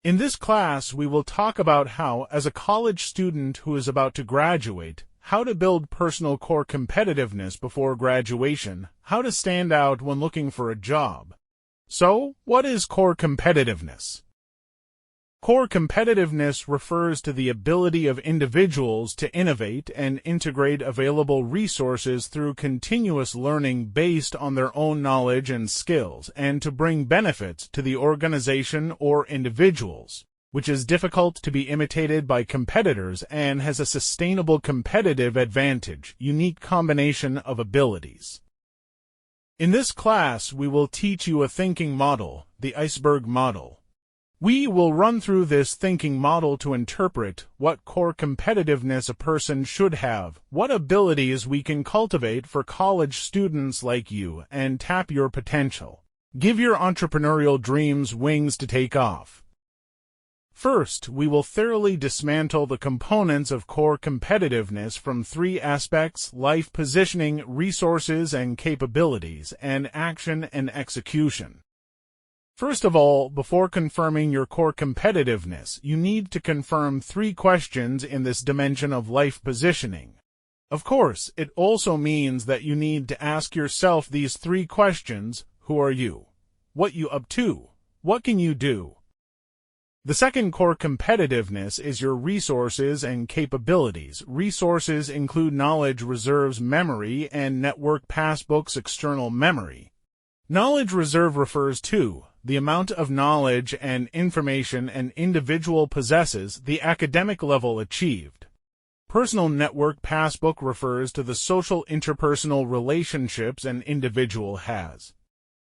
In this class, we will talk about how, as a college student who is about to graduate, how to build personal core competitiveness before graduation, how to stand out when looking for a job. So, what is core competitiveness? Core competitiveness refers to the ability of individuals to innovate and integrate available resources through continuous learning based on their own knowledge and skills, and to bring benefits to the organization or individuals, which is difficult to be imitated by competitors and has a sustainable competitive advantage, unique combination of abilities. In this class, we will teach you a thinking model, the Iceberg model. We will run through this thinking model to interpret what core competitiveness a person should have, what abilities we can cultivate for college students like you, and tap your potential. Give your entrepreneurial dreams wings to take off. First, we will thoroughly dismantle the components of core competitiveness from three aspects: life positioning, resources and capabilities, and action and execution. First of all, before confirming your core competitiveness, you need to confirm three questions in this dimension of life positioning. Of course, it also means that you need to ask yourself these three questions: who are you? What you up to? What can you do? The second core competitiveness is your resources and capabilities. Resources include knowledge reserves, memory, and network passbooks external memory. Knowledge reserve refers to the amount of knowledge and information an individual possesses, the academic level achieved. Personal network passbook refers to the social interpersonal relationships an individual has.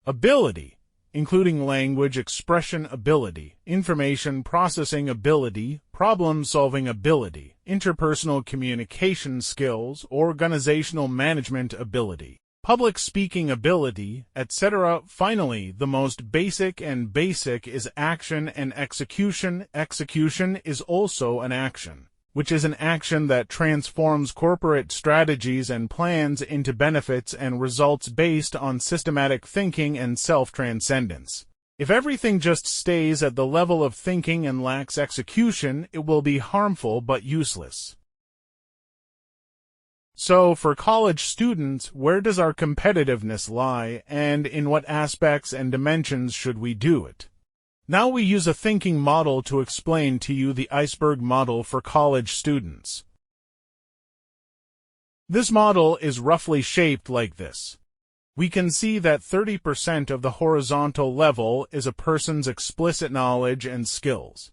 Ability, including language expression ability, information processing ability, problem-solving ability, interpersonal communication skills, organizational management ability, public speaking ability, etc. Finally, the most basic is action and execution. Execution is also an action, which is an action that transforms corporate strategies and plans into benefits and results based on systematic thinking and self-transcendence. If everything just stays at the level of thinking and lacks execution, it will be harmful but useless. So, for college students, where does our competitiveness lie, and in what aspects and dimensions should we do it? Now we use a thinking model to explain to you the Iceberg model for college students. This model is roughly shaped like this. We can see that 30% of the horizontal level is a person's explicit knowledge and skills.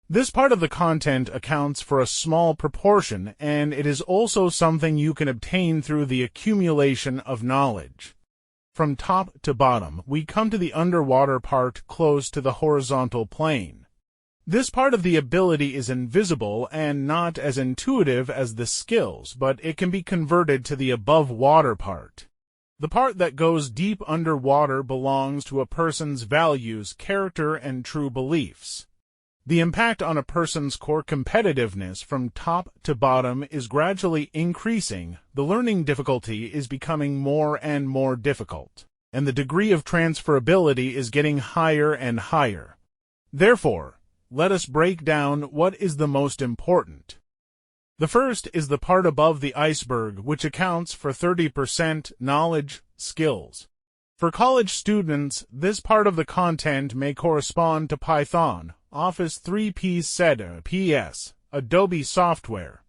This part of the content accounts for a small proportion, and it is also something you can obtain through the accumulation of knowledge. From top to bottom, we come to the underwater part close to the horizontal plane. This part of the ability is invisible and not as intuitive as the skills, but it can be converted to the above water part. The part that goes deep underwater belongs to a person's values, character, and true beliefs. The impact on a person's core competitiveness from top to bottom is gradually increasing, the learning difficulty is becoming more and more difficult, and the degree of transferability is getting higher and higher. Therefore, let us break down what is the most important. The first is the part above the iceberg, which accounts for 30% knowledge, skills. For college students, this part of the content may correspond to Python, Office 3Ps, SEDA, PS, Adobe software.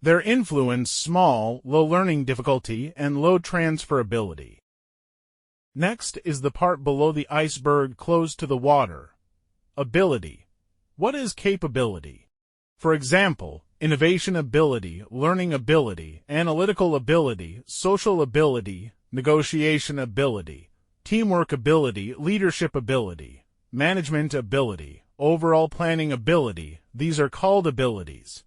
Their influence small, low learning difficulty, and low transferability. Next is the part below the iceberg close to the water. Ability. What is capability? For example, innovation ability, learning ability, analytical ability, social ability, negotiation ability, teamwork ability, leadership ability, management ability, overall planning ability. These are called abilities.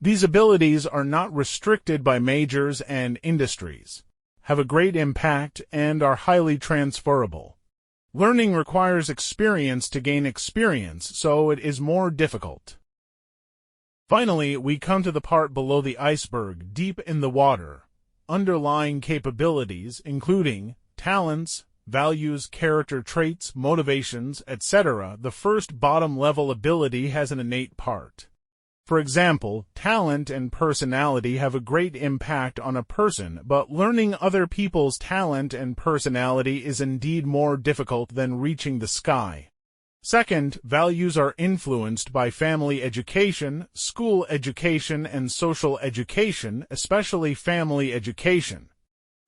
These abilities are not restricted by majors and industries, have a great impact, and are highly transferable. Learning requires experience to gain experience, so it is more difficult. Finally, we come to the part below the iceberg, deep in the water. Underlying capabilities, including talents, values, character traits, motivations, etc., the first bottom-level ability has an innate part. For example, talent and personality have a great impact on a person, but learning other people's talent and personality is indeed more difficult than reaching the sky. Second, values are influenced by family education, school education, and social education, especially family education.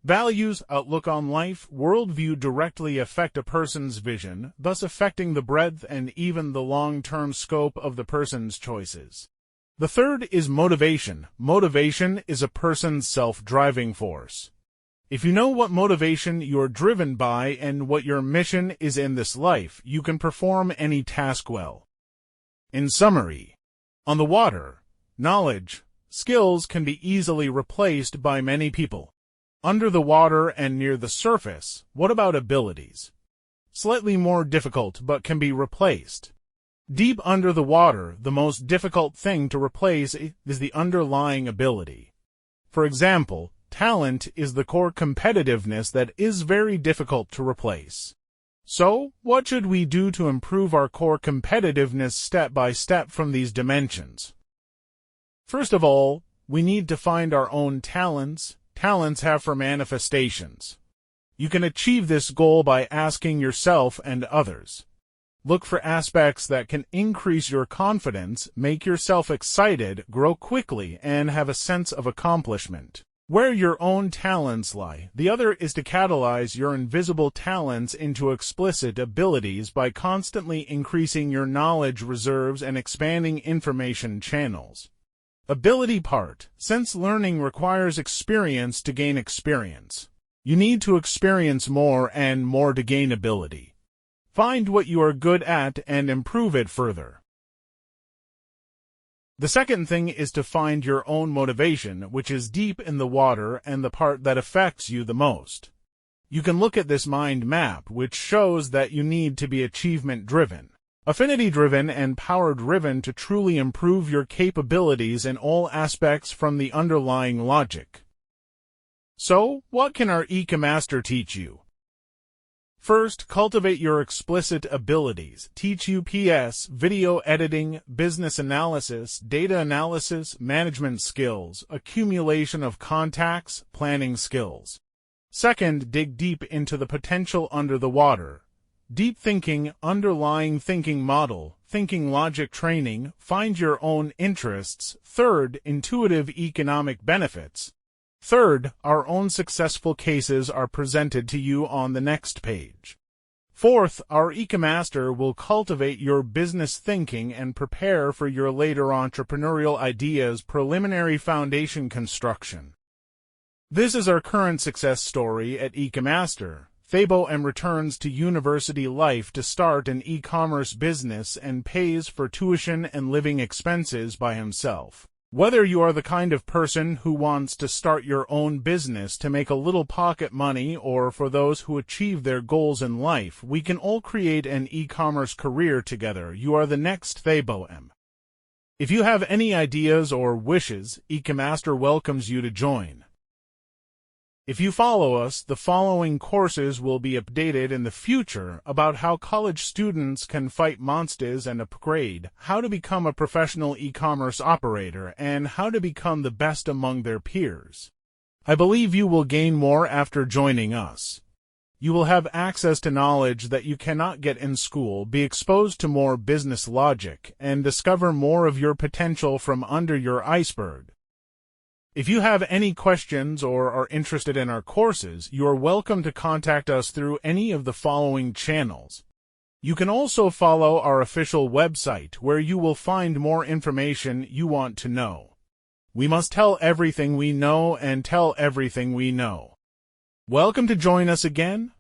Values, outlook on life, worldview directly affect a person's vision, thus affecting the breadth and even the long-term scope of the person's choices. The third is motivation. Motivation is a person's self-driving force. If you know what motivation you're driven by and what your mission is in this life, you can perform any task well. In summary, on the water, knowledge, skills can be easily replaced by many people. Under the water and near the surface, what about abilities? Slightly more difficult but can be replaced. Deep under the water, the most difficult thing to replace is the underlying ability. For example, talent is the core competitiveness that is very difficult to replace. So, what should we do to improve our core competitiveness step by step from these dimensions? First of all, we need to find our own talents. Talents have for manifestations. You can achieve this goal by asking yourself and others. Look for aspects that can increase your confidence, make yourself excited, grow quickly, and have a sense of accomplishment. Where your own talents lie, the other is to catalyze your invisible talents into explicit abilities by constantly increasing your knowledge reserves and expanding information channels. Ability part. Since learning requires experience to gain experience, you need to experience more and more to gain ability. Find what you are good at and improve it further. The second thing is to find your own motivation, which is deep in the water and the part that affects you the most. You can look at this mind map, which shows that you need to be achievement-driven, affinity-driven, and power-driven to truly improve your capabilities in all aspects from the underlying logic. So, what can our EcoMaster teach you? First, cultivate your explicit abilities. Teach UPS, video editing, business analysis, data analysis, management skills, accumulation of contacts, planning skills. Second, dig deep into the potential under the water. Deep thinking, underlying thinking model, thinking logic training, find your own interests. Third, intuitive economic benefits. Third, our own successful cases are presented to you on the next page. Fourth, our EcoMaster will cultivate your business thinking and prepare for your later entrepreneurial ideas preliminary foundation construction. This is our current success story at EcoMaster. Thabo M returns to university life to start an e-commerce business and pays for tuition and living expenses by himself. Whether you are the kind of person who wants to start your own business to make a little pocket money or for those who achieve their goals in life, we can all create an e-commerce career together. You are the next Thabo M. If you have any ideas or wishes, EcoMaster welcomes you to join. If you follow us, the following courses will be updated in the future about how college students can fight monsters and upgrade, how to become a professional e-commerce operator, and how to become the best among their peers. I believe you will gain more after joining us. You will have access to knowledge that you cannot get in school, be exposed to more business logic, and discover more of your potential from under your iceberg. If you have any questions or are interested in our courses, you are welcome to contact us through any of the following channels. You can also follow our official website, where you will find more information you want to know. We must tell everything we know and tell everything we know. Welcome to join us again.